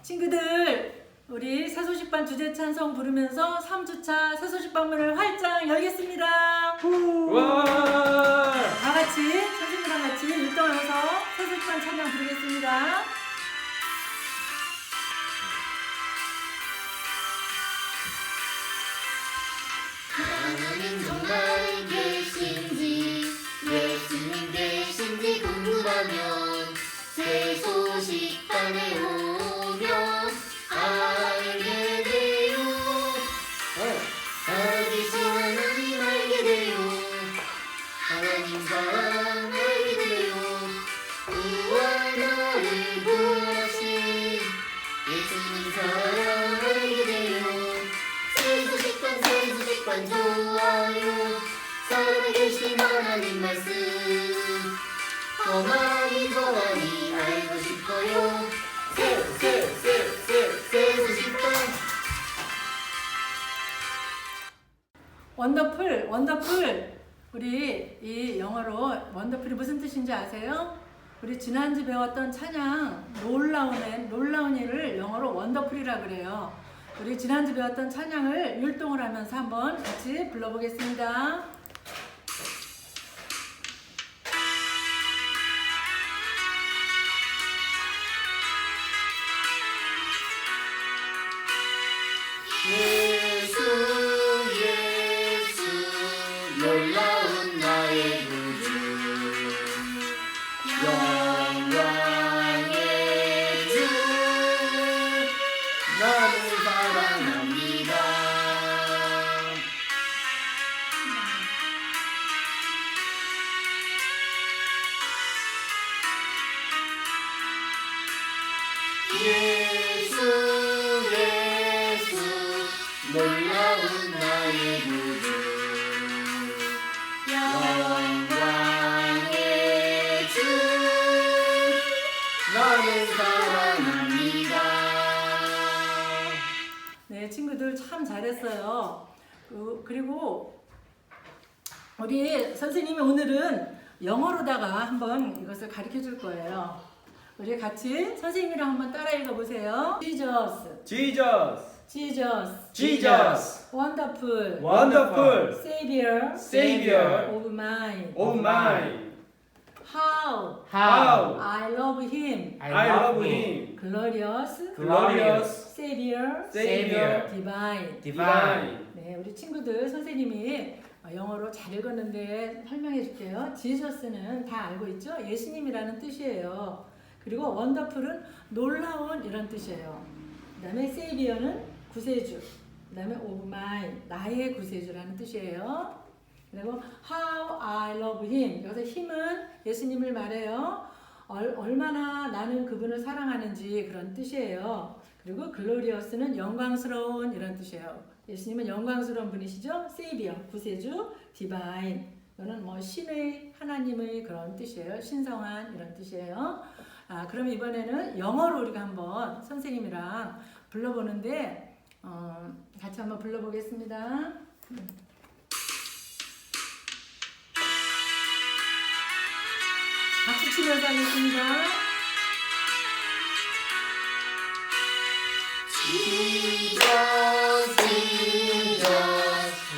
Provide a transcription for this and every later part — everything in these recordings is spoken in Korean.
친구들, 우리 새소식반 주제 찬송 부르면서 3주차 새소식반 문을 활짝 열겠습니다. 와! 다 같이 선생님이랑 같이 율동하면서 새소식반 찬양 부르겠습니다. 하나님 정말 계신지 예수님 계신지 궁금하면 새소식반에 오면 알게 돼요. 살아계신 하나님 알게 돼요. 하나님 사랑 알게 돼요. 구원 나를 구하신 예수님 사랑 알게 돼요. 새소식반 좋아요. 살아계신 하나님 말씀 더 많이 알고 싶어요. 새소식반. 원더풀. 우리 이 영어로 원더풀이 무슨 뜻인지 아세요? 우리 지난주 배웠던 찬양 놀라운 일을 영어로 원더풀이라 그래요. 우리 지난주 배웠던 찬양을 율동을 하면서 한번 같이 불러보겠습니다. 예수 놀라운 나의 구주 영광의 주 나를 사랑합니다. 예수 놀라운 나의 구주 영광의 주 나는 사랑합니다. 네, 친구들 참 잘했어요. 그리고 우리 선생님이 오늘은 영어로다가 한번 이것을 가르쳐 줄 거예요. 우리 같이 선생님이랑 한번 따라 읽어보세요. Jesus, wonderful, Savior of mine. How I love him, glorious, Savior, divine. 네, 우리 친구들 선생님이 영어로 잘 읽었는데 설명해 줄게요. 지저스는 다 알고 있죠? 예수님이라는 뜻이에요. 그리고 원더풀은 놀라운 이런 뜻이에요. 그 다음에 세이비어는 구세주, 그 다음에 오브 마인, 나의 구세주라는 뜻이에요. 그리고 how I love him, 여기서 힘은 예수님을 말해요. 얼마나 나는 그분을 사랑하는지 그런 뜻이에요. 그리고 glorious는 영광스러운 이런 뜻이에요. 예수님은 영광스러운 분이시죠. 세이비어, 구세주, 디바인, 이거는 뭐 신의 하나님의 그런 뜻이에요. 신성한 이런 뜻이에요. 그럼 이번에는 영어로 우리가 한번 선생님이랑 불러보는데 같이 한번 불러보겠습니다. 박수 치면서 하겠습니다. Jesus,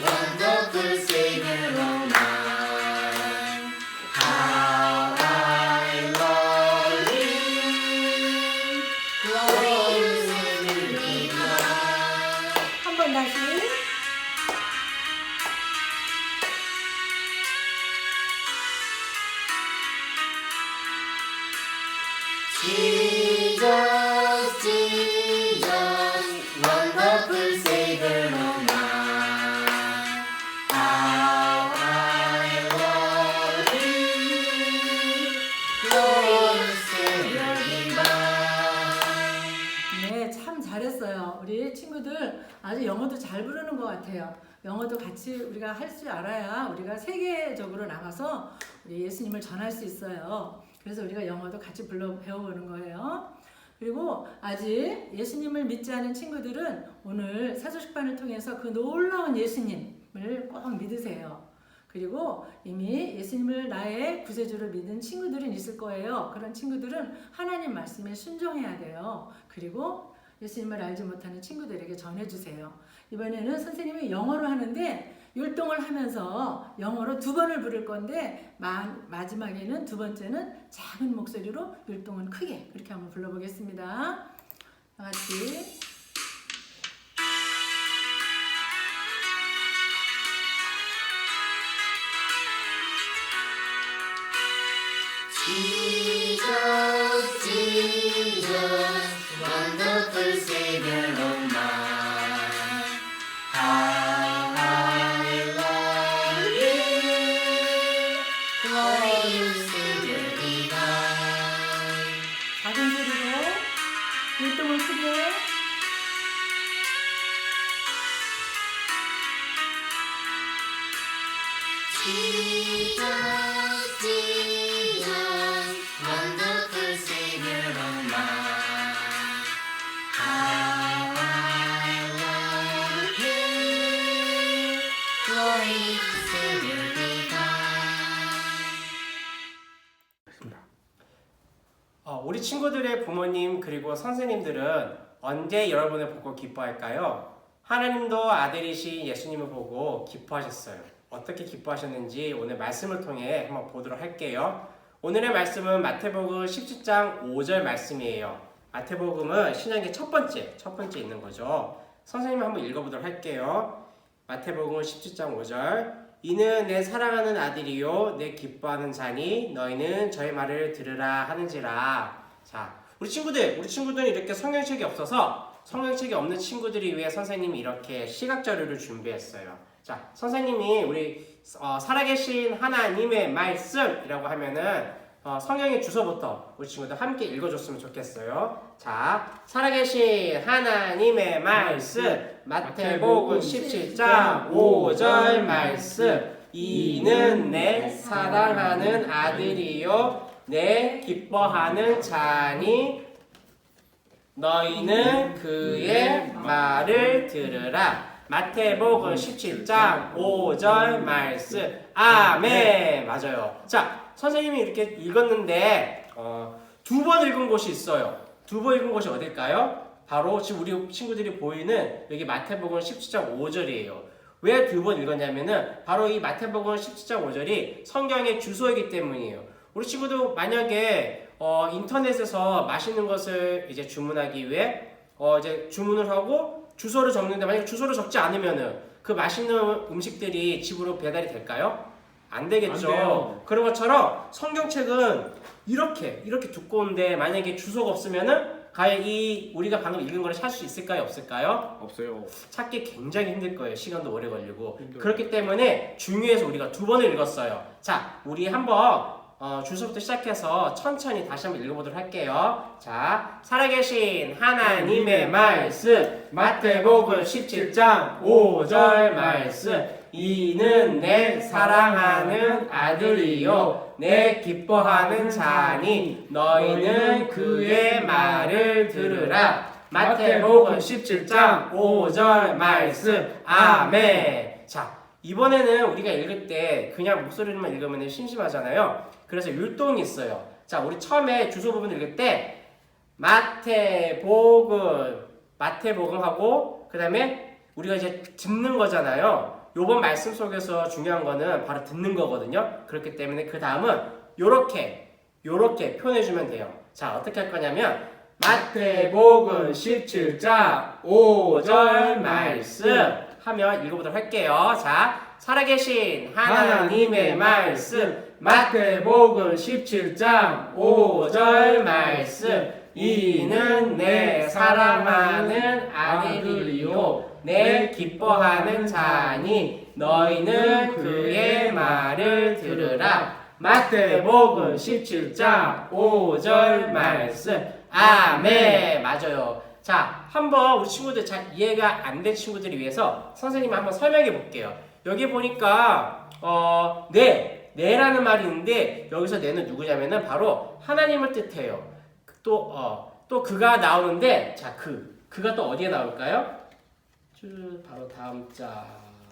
wonderful Savior of mine. How I love Him, glorious Savior divine. 한 번 다시. Jesus, wonderful Savior of mine. How I love Him, glorious Savior divine. 네, 참 잘했어요. 우리 친구들 아주 영어도 잘 부르는 것 같아요. 영어도 같이 우리가 할 줄 알아야 우리가 세계적으로 나가서 우리 예수님을 전할 수 있어요. 그래서 우리가 영어도 같이 배워보는 거예요. 그리고 아직 예수님을 믿지 않은 친구들은 오늘 사도식반을 통해서 그 놀라운 예수님을 꼭 믿으세요. 그리고 이미 예수님을 나의 구세주로 믿은 친구들은 있을 거예요. 그런 친구들은 하나님 말씀에 순종해야 돼요. 그리고 예수님을 알지 못하는 친구들에게 전해주세요. 이번에는 선생님이 영어로 하는데 율동을 하면서 영어로 2번을 부를 건데 마지막에는 2번째는 작은 목소리로 율동은 크게 그렇게 한번 불러보겠습니다. 다 같이 Jesus, Jesus, wonderful Savior of mine. How I love you, glorious Savior divine. 작은 소리로 율동을 크게 Jesus, Jesus, wonderful Savior of mine. How I love you, glorious Savior divine. 우리 친구들의 부모님 그리고 선생님들은 언제 여러분을 보고 기뻐할까요? 하나님도 아들이신 예수님을 보고 기뻐하셨어요. 어떻게 기뻐하셨는지 오늘 말씀을 통해 한번 보도록 할게요. 오늘의 말씀은 마태복음 17장 5절 말씀이에요. 마태복음은 신약의 첫 번째 있는 거죠. 선생님이 한번 읽어보도록 할게요. 마태복음 17장 5절. 이는 내 사랑하는 아들이요 내 기뻐하는 자니 너희는 저의 말을 들으라 하는지라. 자, 우리 친구들은 이렇게 성경책이 없어서 성경책이 없는 친구들을 위해 선생님이 이렇게 시각 자료를 준비했어요. 자, 선생님이 우리 살아계신 하나님의 말씀이라고 하면은 성경의 주소부터 우리 친구들 함께 읽어줬으면 좋겠어요. 자, 살아계신 하나님의 말씀 마태복음 17장 5절 말씀. 이는 내 사랑하는 아들이요 내 기뻐하는 자니 너희는 그의 말을 들으라. 마태복음 17장 5절 말씀. 아멘. 맞아요. 자, 선생님이 이렇게 읽었는데 2번 읽은 곳이 있어요. 2번 읽은 곳이 어딜까요? 바로 지금 우리 친구들이 보이는 여기 마태복음 17장 5절이에요. 왜 2번 읽었냐면은 바로 이 마태복음 17장 5절이 성경의 주소이기 때문이에요. 우리 친구도 만약에 인터넷에서 맛있는 것을 이제 주문하기 위해 이제 주문을 하고 주소를 적는데 만약에 주소를 적지 않으면은 그 맛있는 음식들이 집으로 배달이 될까요? 안 되겠죠. 안 돼요. 그런 것처럼 성경책은 이렇게 두꺼운데 만약에 주소가 없으면은 과연 이 우리가 방금 읽은 거를 찾을 수 있을까요? 없을까요? 없어요. 찾기 굉장히 힘들 거예요. 시간도 오래 걸리고. 힘들어요. 그렇기 때문에 중요해서 우리가 2번을 읽었어요. 자, 우리 한번 주소부터 시작해서 천천히 다시 한번 읽어보도록 할게요. 자, 살아계신 하나님의 말씀 마태복음 17장 5절 말씀. 이는 내 사랑하는 아들이요 내 기뻐하는 자니 너희는 그의 말을 들으라. 마태복음 17장 5절 말씀. 아멘. 자, 이번에는 우리가 읽을 때 그냥 목소리만 읽으면 심심하잖아요. 그래서 율동이 있어요. 자, 우리 처음에 주소 부분 읽을 때 마태복음하고 그 다음에 우리가 이제 듣는 거잖아요. 요번 말씀 속에서 중요한 거는 바로 듣는 거거든요. 그렇기 때문에 그 다음은 요렇게 표현해주면 돼요. 자, 어떻게 할 거냐면 마태복음 17장 5절 말씀 하면 읽어보도록 할게요. 자, 살아계신 하나님의 말씀 마태복음 17장 5절 말씀. 이는 내 사랑하는 아들이요 내 기뻐하는 자니 너희는 그의 말을 들으라. 마태복음 17장 5절 말씀. 아멘. 맞아요. 자, 한번 우리 친구들 잘 이해가 안 된 친구들을 위해서 선생님이 한번 설명해 볼게요. 여기 보니까 네라는 말이 있는데 여기서 네는 누구냐면은 바로 하나님을 뜻해요. 또 그가 나오는데 자, 그가 또 어디에 나올까요? 바로 다음 자.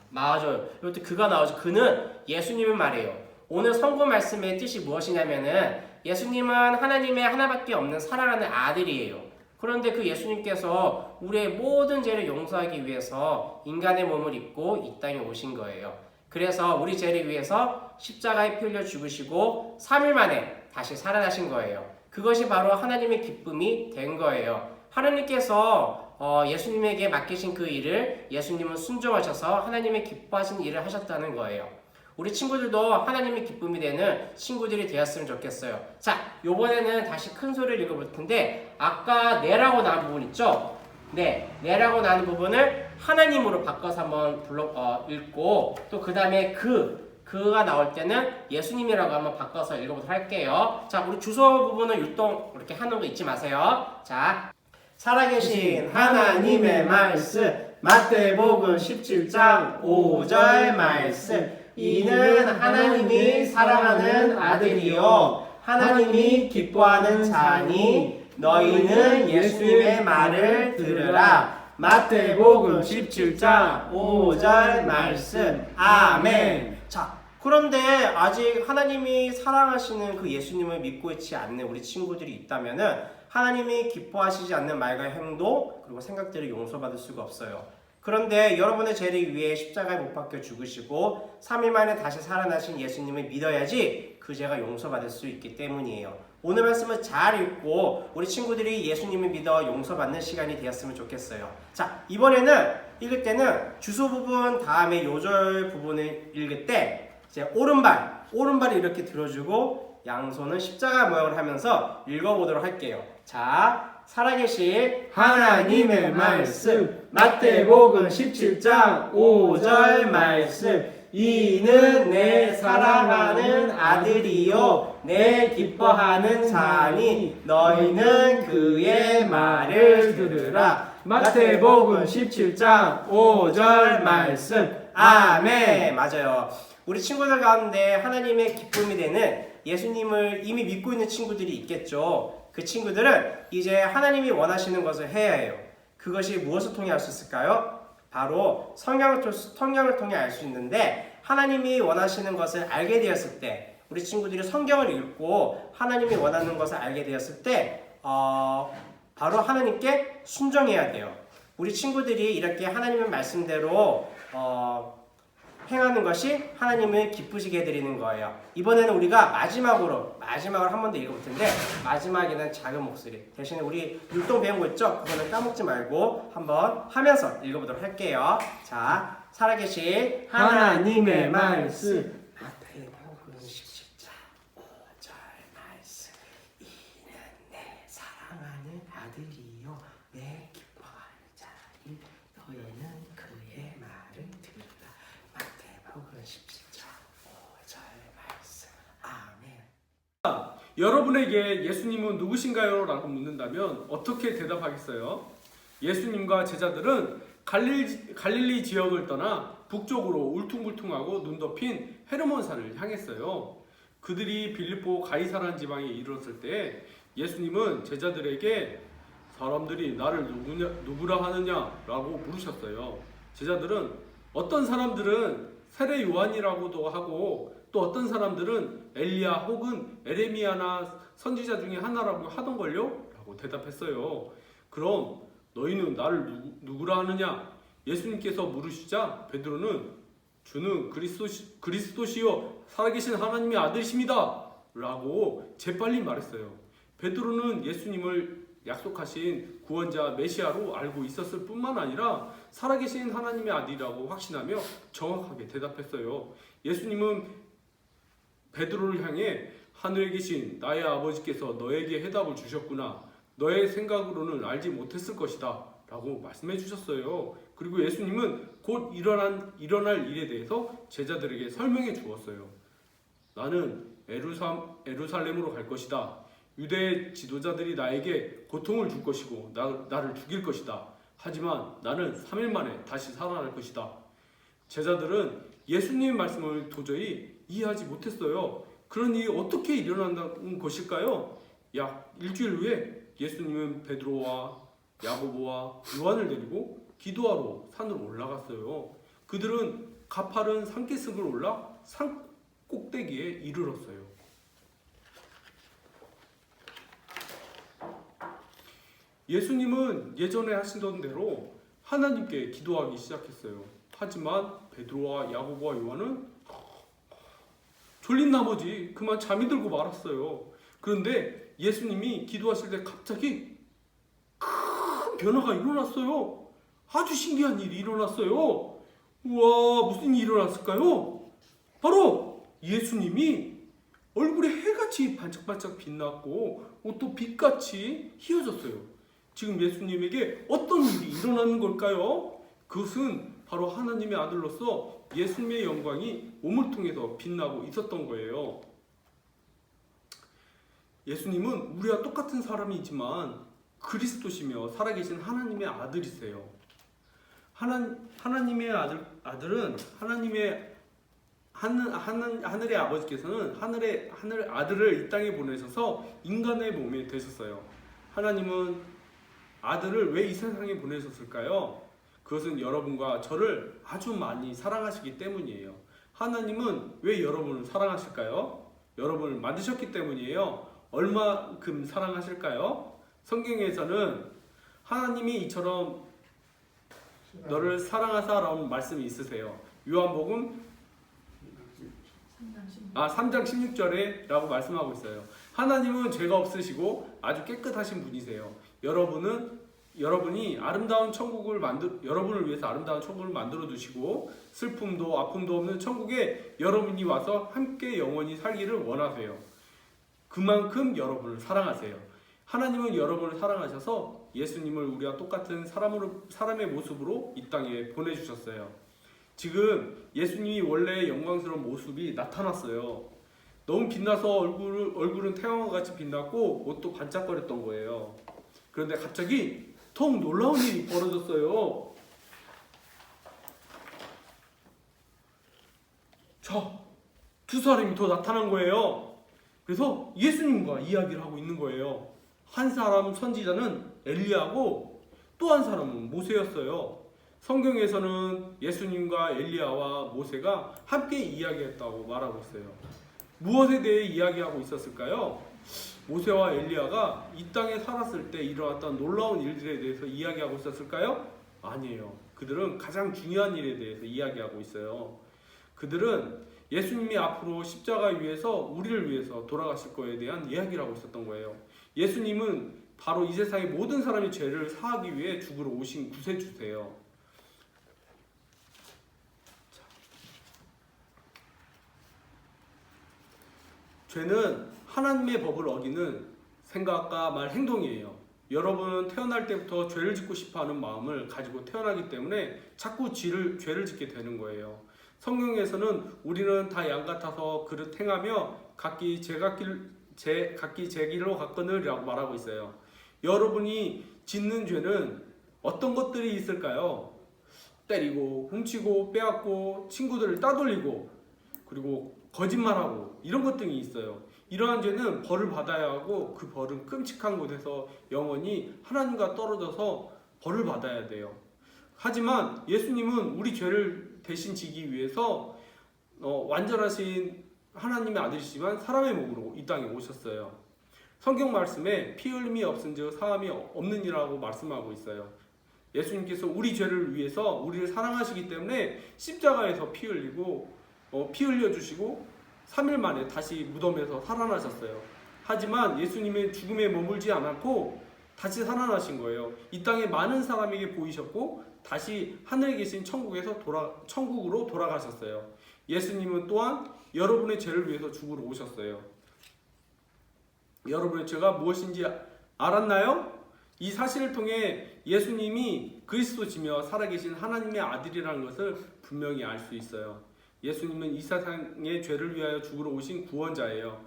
맞아요. 이것도 그가 나오죠. 그는 예수님을 말해요. 오늘 성구 말씀의 뜻이 무엇이냐면은 예수님은 하나님의 하나밖에 없는 사랑하는 아들이에요. 그런데 그 예수님께서 우리의 모든 죄를 용서하기 위해서 인간의 몸을 입고 이 땅에 오신 거예요. 그래서 우리 죄를 위해서 십자가에 피 흘려 죽으시고 3일 만에 다시 살아나신 거예요. 그것이 바로 하나님의 기쁨이 된 거예요. 하나님께서 예수님에게 맡기신 그 일을 예수님은 순종하셔서 하나님의 기뻐하신 일을 하셨다는 거예요. 우리 친구들도 하나님의 기쁨이 되는 친구들이 되었으면 좋겠어요. 자, 요번에는 다시 큰 소리를 읽어볼 텐데 아까 내라고 나온 부분 있죠? 네, 내라고 나온 부분을 하나님으로 바꿔서 한번 읽고 또 그 다음에 그가 나올 때는 예수님이라고 한번 바꿔서 읽어보도록 할게요. 자, 우리 주소 부분은 율동 이렇게 하는 거 잊지 마세요. 자, 살아계신 하나님의 말씀 마태복음 17장 5절 말씀 이는 하나님이 사랑하는 아들이요 하나님이 기뻐하는 자니 너희는 예수님의 말을 들으라. 마태복음 17장 5절 말씀 아멘. 자, 그런데 아직 하나님이 사랑하시는 그 예수님을 믿고 있지 않는 우리 친구들이 있다면은 하나님이 기뻐하시지 않는 말과 행동 그리고 생각들을 용서받을 수가 없어요. 그런데 여러분의 죄를 위해 십자가에 못 박혀 죽으시고 3일 만에 다시 살아나신 예수님을 믿어야지 그 죄가 용서받을 수 있기 때문이에요. 오늘 말씀을 잘 읽고 우리 친구들이 예수님을 믿어 용서받는 시간이 되었으면 좋겠어요. 자, 이번에는 읽을 때는 주소 부분 다음에 요절 부분을 읽을 때 이제 오른발을 이렇게 들어주고 양손은 십자가 모양을 하면서 읽어보도록 할게요. 자, 살아계신 하나님의 말씀 마태복음 17장 5절 말씀 이는 내 사랑하는 아들이요 내 기뻐하는 자니 너희는 그의 말을 들으라. 마태복음 17장 5절 말씀 아멘. 맞아요. 우리 친구들 가운데 하나님의 기쁨이 되는 예수님을 이미 믿고 있는 친구들이 있겠죠. 그 친구들은 이제 하나님이 원하시는 것을 해야 해요. 그것이 무엇을 통해 알 수 있을까요? 바로 성경을 통해 알 수 있는데 하나님이 원하시는 것을 알게 되었을 때 우리 친구들이 성경을 읽고 하나님이 원하는 것을 알게 되었을 때 바로 하나님께 순종해야 돼요. 우리 친구들이 이렇게 하나님의 말씀대로 행하는 것이 하나님을 기쁘시게 해드리는 거예요. 이번에는 우리가 마지막으로 한 번 더 읽어볼 텐데 마지막에는 작은 목소리 대신에 우리 율동 배운 거 있죠? 그거는 까먹지 말고 한번 하면서 읽어보도록 할게요. 자, 살아계신 하나님의 말씀 마태복음 17장 5절 말씀 이는 내 사랑하는 아들이요 내 기뻐하는 자니 너희는 그의 말을 들으라. 마태복음 17장 5절 말씀 아멘. 여러분에게 예수님은 누구신가요? 라고 묻는다면 어떻게 대답하겠어요? 예수님과 제자들은 갈릴리 지역을 떠나 북쪽으로 울퉁불퉁하고 눈 덮인 헤르몬산을 향했어요. 그들이 빌립보 가이사란 지방에 이르렀을 때 예수님은 제자들에게 사람들이 나를 누구라 하느냐? 라고 물으셨어요. 제자들은 어떤 사람들은 세례 요한이라고도 하고 또 어떤 사람들은 엘리야 혹은 에레미야나 선지자 중에 하나라고 하던걸요? 라고 대답했어요. 그럼 너희는 나를 누구라 하느냐? 예수님께서 물으시자 베드로는 주는 그리스도시요 살아계신 하나님의 아들이십니다 라고 재빨리 말했어요. 베드로는 예수님을 약속하신 구원자 메시아로 알고 있었을 뿐만 아니라 살아계신 하나님의 아들이라고 확신하며 정확하게 대답했어요. 예수님은 베드로를 향해 하늘에 계신 나의 아버지께서 너에게 해답을 주셨구나. 너의 생각으로는 알지 못했을 것이다 라고 말씀해 주셨어요. 그리고 예수님은 곧 일어날 일에 대해서 제자들에게 설명해 주었어요. 나는 에루살렘으로 갈 것이다. 유대 지도자들이 나에게 고통을 줄 것이고 나를 죽일 것이다. 하지만 나는 3일 만에 다시 살아날 것이다. 제자들은 예수님의 말씀을 도저히 이해하지 못했어요. 그런 일이 어떻게 일어난다는 것일까요? 약 일주일 후에 예수님은 베드로와 야고보와 요한을 데리고 기도하러 산으로 올라갔어요. 그들은 가파른 산기슭을 올라 산 꼭대기에 이르렀어요. 예수님은 예전에 하시던 대로 하나님께 기도하기 시작했어요. 하지만 베드로와 야고보와 요한은 졸린 나머지 그만 잠이 들고 말았어요. 그런데 예수님이 기도하실 때 갑자기 큰 변화가 일어났어요. 아주 신기한 일이 일어났어요. 우와, 무슨 일이 일어났을까요? 바로 예수님이 얼굴에 해같이 반짝반짝 빛났고 옷도 빛같이 휘어졌어요. 지금 예수님에게 어떤 일이 일어나는 걸까요? 그것은 바로 하나님의 아들로서 예수님의 영광이 몸을 통해서 빛나고 있었던 거예요. 예수님은 우리와 똑같은 사람이지만 그리스도시며 살아계신 하나님의 아들이세요. 하나님의 아들은 하늘의 아버지께서는 하늘의 아들을 이 땅에 보내셔서 인간의 몸에 되셨어요. 하나님은 아들을 왜 이 세상에 보내셨을까요? 그것은 여러분과 저를 아주 많이 사랑하시기 때문이에요. 하나님은 왜 여러분을 사랑하실까요? 여러분을 만드셨기 때문이에요. 얼마큼 사랑하실까요? 성경에서는 하나님이 이처럼 너를 사랑하사라는 말씀이 있으세요. 요한복음 3장 16절에 라고 말씀하고 있어요. 하나님은 죄가 없으시고 아주 깨끗하신 분이세요. 여러분이 아름다운 여러분을 위해서 아름다운 천국을 만들어 두시고 슬픔도 아픔도 없는 천국에 여러분이 와서 함께 영원히 살기를 원하세요. 그만큼 여러분을 사랑하세요. 하나님은 여러분을 사랑하셔서 예수님을 우리와 똑같은 사람의 모습으로 이 땅에 보내주셨어요. 지금 예수님이 원래 영광스러운 모습이 나타났어요. 너무 빛나서 얼굴은 태양과 같이 빛났고 옷도 반짝거렸던 거예요. 그런데 갑자기 통 놀라운 일이 벌어졌어요. 자, 두 사람이 더 나타난 거예요. 그래서 예수님과 이야기를 하고 있는 거예요. 한 사람 선지자는 엘리야고 또 한 사람은 모세였어요. 성경에서는 예수님과 엘리야와 모세가 함께 이야기했다고 말하고 있어요. 무엇에 대해 이야기하고 있었을까요? 모세와 엘리야가 이 땅에 살았을 때 일어났던 놀라운 일들에 대해서 이야기하고 있었을까요? 아니에요. 그들은 가장 중요한 일에 대해서 이야기하고 있어요. 그들은 예수님이 앞으로 십자가 위에서 우리를 위해서 돌아가실 거에 대한 이야기를 하고 있었던 거예요. 예수님은 바로 이 세상의 모든 사람의 죄를 사하기 위해 죽으러 오신 구세주세요. 죄는 하나님의 법을 어기는 생각과 말, 행동이에요. 여러분은 태어날 때부터 죄를 짓고 싶어하는 마음을 가지고 태어나기 때문에 자꾸 죄를 짓게 되는 거예요. 성경에서는 우리는 다 양 같아서 그릇 행하며 각기 제 길로 갔거늘이라고 말하고 있어요. 여러분이 짓는 죄는 어떤 것들이 있을까요? 때리고, 훔치고, 빼앗고, 친구들을 따돌리고, 그리고 거짓말하고 이런 것 등이 있어요. 이러한 죄는 벌을 받아야 하고 그 벌은 끔찍한 곳에서 영원히 하나님과 떨어져서 벌을 받아야 돼요. 하지만 예수님은 우리 죄를 대신 지기 위해서 완전하신 하나님의 아들이시지만 사람의 몸으로 이 땅에 오셨어요. 성경 말씀에 피 흘림이 없은즉 사함이 없느니라고 말씀하고 있어요. 예수님께서 우리 죄를 위해서 우리를 사랑하시기 때문에 십자가에서 피 흘려주시고 3일 만에 다시 무덤에서 살아나셨어요. 하지만 예수님은 죽음에 머물지 않았고 다시 살아나신 거예요. 이 땅에 많은 사람에게 보이셨고 다시 하늘에 계신 천국으로 돌아가셨어요. 예수님은 또한 여러분의 죄를 위해서 죽으러 오셨어요. 여러분의 죄가 무엇인지 알았나요? 이 사실을 통해 예수님이 그리스도시며 살아계신 하나님의 아들이라는 것을 분명히 알 수 있어요. 예수님은 이 세상의 죄를 위하여 죽으러 오신 구원자예요.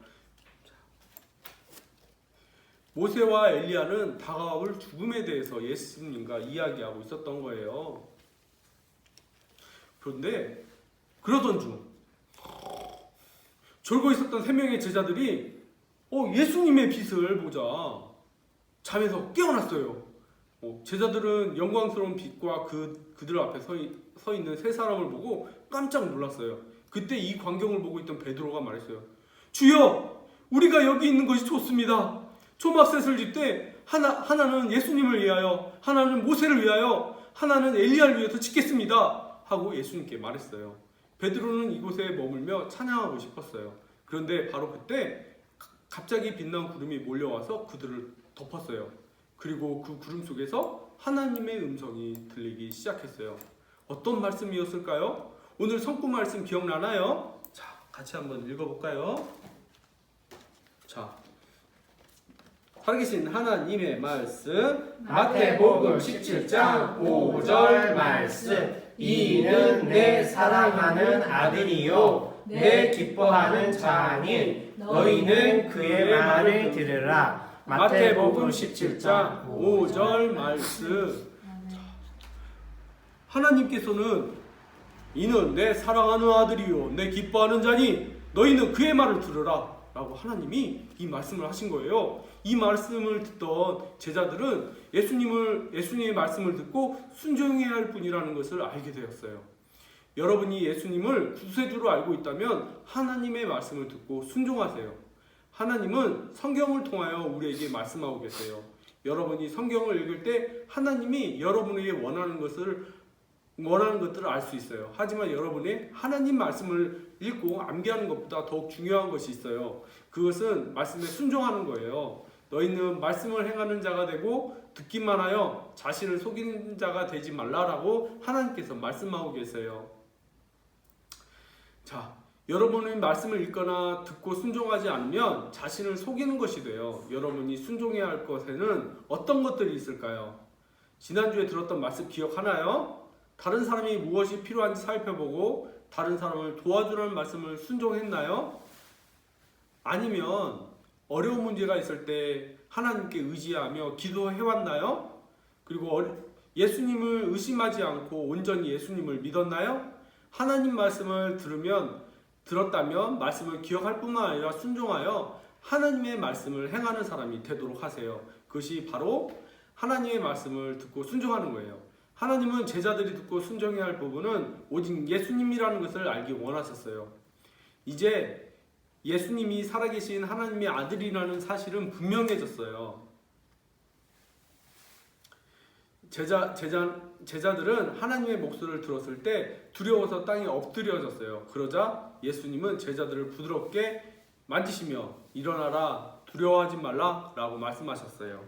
모세와 엘리야는 다가올 죽음에 대해서 예수님과 이야기하고 있었던 거예요. 그런데 그러던 중 졸고 있었던 3명의 제자들이 예수님의 빛을 보자 잠에서 깨어났어요. 제자들은 영광스러운 빛과 그들 앞에 서 있는 세 사람을 보고 깜짝 놀랐어요. 그때 이 광경을 보고 있던 베드로가 말했어요. 주여, 우리가 여기 있는 것이 좋습니다. 초막셋을 짓되 하나는 예수님을 위하여, 하나는 모세를 위하여, 하나는 엘리야를 위해서 짓겠습니다 하고 예수님께 말했어요. 베드로는 이곳에 머물며 찬양하고 싶었어요. 그런데 바로 그때 갑자기 빛난 구름이 몰려와서 그들을 덮었어요. 그리고 그 구름 속에서 하나님의 음성이 들리기 시작했어요. 어떤 말씀이었을까요? 오늘 성구 말씀 기억나나요? 자, 같이 한번 읽어볼까요? 자, 살아계신 하나님의 말씀, 마태복음 17장 5절 말씀. 이는 내 사랑하는 아들이요 내 기뻐하는 자니 너희는 그의 말을 들으라. 마태복음 17장 5절 말씀. 하나님께서는 이는 내 사랑하는 아들이요 내 기뻐하는 자니 너희는 그의 말을 들으라 라고 하나님이 이 말씀을 하신 거예요. 이 말씀을 듣던 제자들은 예수님의 말씀을 듣고 순종해야 할 분이라는 것을 알게 되었어요. 여러분이 예수님을 구세주로 알고 있다면 하나님의 말씀을 듣고 순종하세요. 하나님은 성경을 통하여 우리에게 말씀하고 계세요. 여러분이 성경을 읽을 때 하나님이 여러분에게 원하는 것들을 알 수 있어요. 하지만 여러분이 하나님 말씀을 읽고 암기하는 것보다 더욱 중요한 것이 있어요. 그것은 말씀에 순종하는 거예요. 너희는 말씀을 행하는 자가 되고 듣기만 하여 자신을 속이는 자가 되지 말라라고 하나님께서 말씀하고 계세요. 자, 여러분이 말씀을 읽거나 듣고 순종하지 않으면 자신을 속이는 것이 돼요. 여러분이 순종해야 할 것에는 어떤 것들이 있을까요? 지난주에 들었던 말씀 기억하나요? 다른 사람이 무엇이 필요한지 살펴보고 다른 사람을 도와주라는 말씀을 순종했나요? 아니면 어려운 문제가 있을 때 하나님께 의지하며 기도해왔나요? 그리고 예수님을 의심하지 않고 온전히 예수님을 믿었나요? 하나님 말씀을 들었다면 말씀을 기억할 뿐만 아니라 순종하여 하나님의 말씀을 행하는 사람이 되도록 하세요. 그것이 바로 하나님의 말씀을 듣고 순종하는 거예요. 하나님은 제자들이 듣고 순종해야 할 부분은 오직 예수님이라는 것을 알기 원하셨어요. 이제 예수님이 살아계신 하나님의 아들이라는 사실은 분명해졌어요. 제자들은 하나님의 목소리를 들었을 때 두려워서 땅에 엎드려졌어요. 그러자 예수님은 제자들을 부드럽게 만지시며 일어나라, 두려워하지 말라 라고 말씀하셨어요.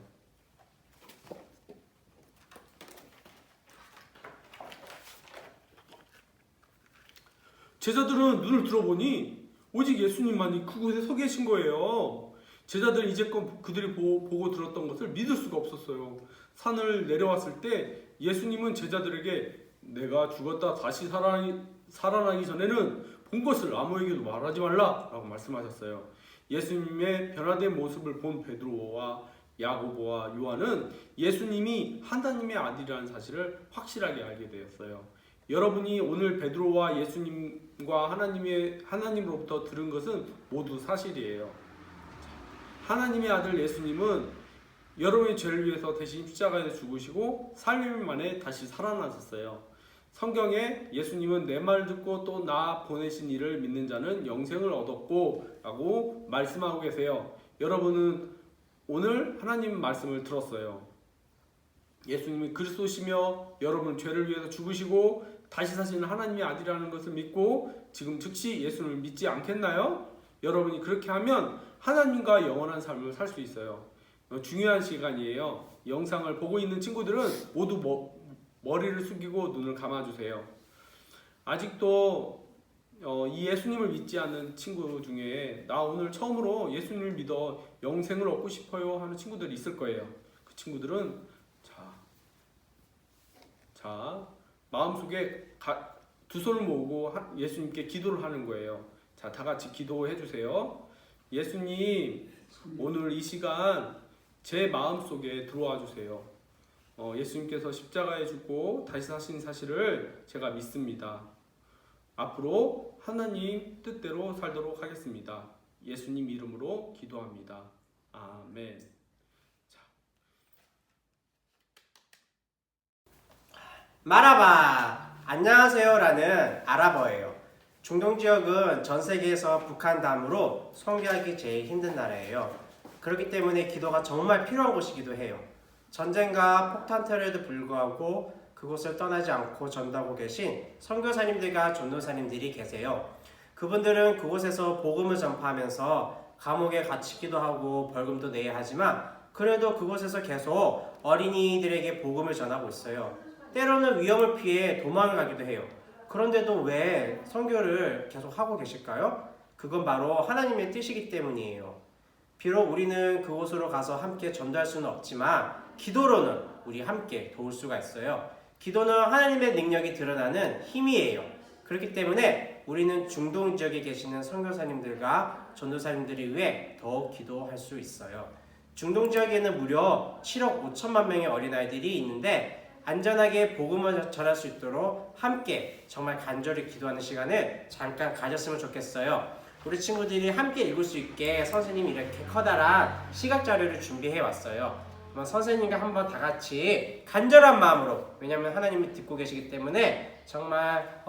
제자들은 눈을 들어보니 오직 예수님만이 그곳에 서 계신 거예요. 제자들은 이제껏 그들이 보고 들었던 것을 믿을 수가 없었어요. 산을 내려왔을 때 예수님은 제자들에게 내가 죽었다 다시 살아나기 전에는 본 것을 아무에게도 말하지 말라 라고 말씀하셨어요. 예수님의 변화된 모습을 본 베드로와 야고보와 요한은 예수님이 하나님의 아들이라는 사실을 확실하게 알게 되었어요. 여러분이 오늘 베드로와 예수님과 하나님으로부터 들은 것은 모두 사실이에요. 하나님의 아들 예수님은 여러분의 죄를 위해서 대신 십자가에 죽으시고 3일 만에 다시 살아나셨어요. 성경에 예수님은 내 말 듣고 또 나 보내신 이를 믿는 자는 영생을 얻었고 라고 말씀하고 계세요. 여러분은 오늘 하나님 말씀을 들었어요. 예수님이 그리스도시며 여러분 죄를 위해서 죽으시고 다시 사시는 하나님의 아들이라는 것을 믿고 지금 즉시 예수님을 믿지 않겠나요? 여러분이 그렇게 하면 하나님과 영원한 삶을 살 수 있어요. 중요한 시간이에요. 영상을 보고 있는 친구들은 모두 머리를 숙이고 눈을 감아주세요. 아직도 이 예수님을 믿지 않는 친구 중에 나 오늘 처음으로 예수님을 믿어 영생을 얻고 싶어요 하는 친구들이 있을 거예요. 그 친구들은 자 마음속에 두 손을 모으고 예수님께 기도를 하는 거예요. 자, 다 같이 기도해 주세요. 예수님, 오늘 이 시간 제 마음속에 들어와 주세요. 예수님께서 십자가에 죽고 다시 사신 사실을 제가 믿습니다. 앞으로 하나님 뜻대로 살도록 하겠습니다. 예수님 이름으로 기도합니다. 아멘. 마라바! 안녕하세요라는 아랍어예요. 중동 지역은 전 세계에서 북한 다음으로 선교하기 제일 힘든 나라예요. 그렇기 때문에 기도가 정말 필요한 곳이기도 해요. 전쟁과 폭탄테러에도 불구하고 그곳을 떠나지 않고 전도하고 계신 선교사님들과 전도사님들이 계세요. 그분들은 그곳에서 복음을 전파하면서 감옥에 갇히기도 하고 벌금도 내야 하지만 그래도 그곳에서 계속 어린이들에게 복음을 전하고 있어요. 때로는 위험을 피해 도망을 가기도 해요. 그런데도 왜 선교를 계속 하고 계실까요? 그건 바로 하나님의 뜻이기 때문이에요. 비록 우리는 그곳으로 가서 함께 전도할 수는 없지만 기도로는 우리 함께 도울 수가 있어요. 기도는 하나님의 능력이 드러나는 힘이에요. 그렇기 때문에 우리는 중동 지역에 계시는 선교사님들과 전도사님들을 위해 더욱 기도할 수 있어요. 중동 지역에는 무려 7억 5천만 명의 어린아이들이 있는데 안전하게 복음을 전할 수 있도록 함께 정말 간절히 기도하는 시간을 잠깐 가졌으면 좋겠어요. 우리 친구들이 함께 읽을 수 있게 선생님이 이렇게 커다란 시각 자료를 준비해 왔어요. 그럼 선생님과 한번 다 같이 간절한 마음으로, 왜냐하면 하나님이 듣고 계시기 때문에 정말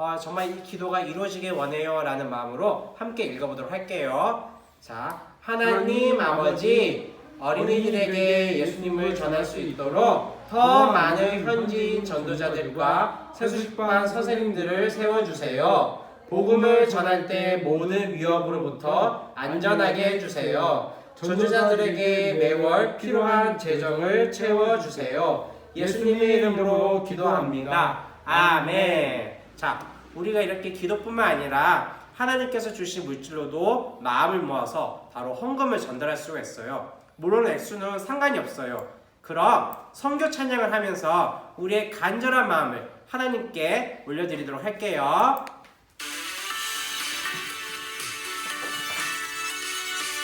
이 기도가 이루어지길 원해요 라는 마음으로 함께 읽어보도록 할게요. 자, 하나님 아버지, 어린이들에게 예수님을 전할 수 있도록 더 많은 현지인 전도자들과 세수식반 선생님들을 세워주세요. 복음을 전할 때 모든 위협으로부터 안전하게 해주세요. 전도자들에게 매월 필요한 재정을 채워주세요. 예수님의 이름으로 기도합니다. 아멘. 자, 우리가 이렇게 기도뿐만 아니라 하나님께서 주신 물질로도 마음을 모아서 바로 헌금을 전달할 수가 있어요. 물론 액수는 상관이 없어요. 그럼 선교 찬양을 하면서 우리의 간절한 마음을 하나님께 올려드리도록 할게요.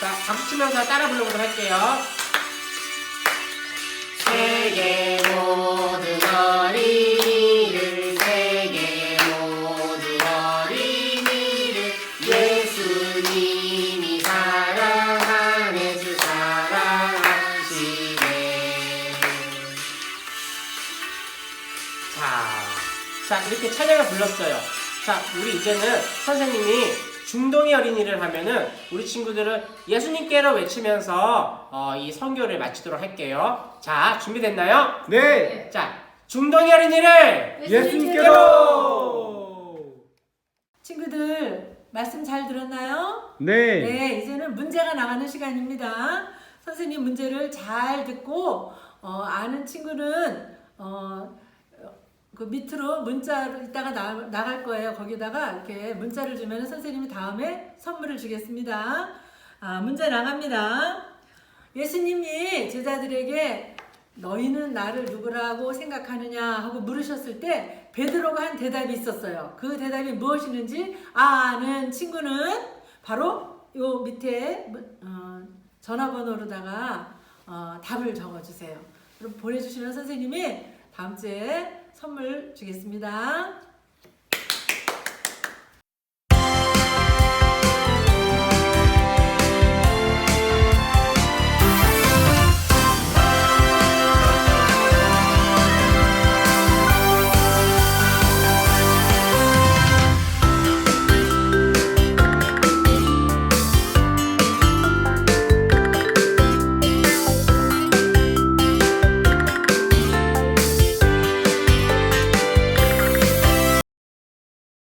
자, 박수 치면서 따라 불러보도록 할게요. 세계 모든 어린이를, 세계 모든 어린이를 예수님이 사랑하네, 주 사랑하시네. 자, 이렇게 찬양을 불렀어요. 자, 우리 이제는 선생님이 중동의 어린이를 하면은 우리 친구들은 예수님께로 외치면서 이 선교를 마치도록 할게요. 자, 준비됐나요? 네. 자, 중동의 어린이를 예수님께로. 친구들 말씀 잘 들었나요? 네. 네, 이제는 문제가 나가는 시간입니다. 선생님 문제를 잘 듣고 아는 친구는 그 밑으로 문자로 이따가 나갈 거예요. 거기다가 이렇게 문자를 주면 선생님이 다음에 선물을 주겠습니다. 문제 나갑니다. 예수님이 제자들에게 너희는 나를 누구라고 생각하느냐 하고 물으셨을 때 베드로가 한 대답이 있었어요. 그 대답이 무엇이는지 아는 친구는 바로 요 밑에 전화번호로다가 답을 적어주세요. 그럼 보내주시면 선생님이 다음 주에 선물 주겠습니다.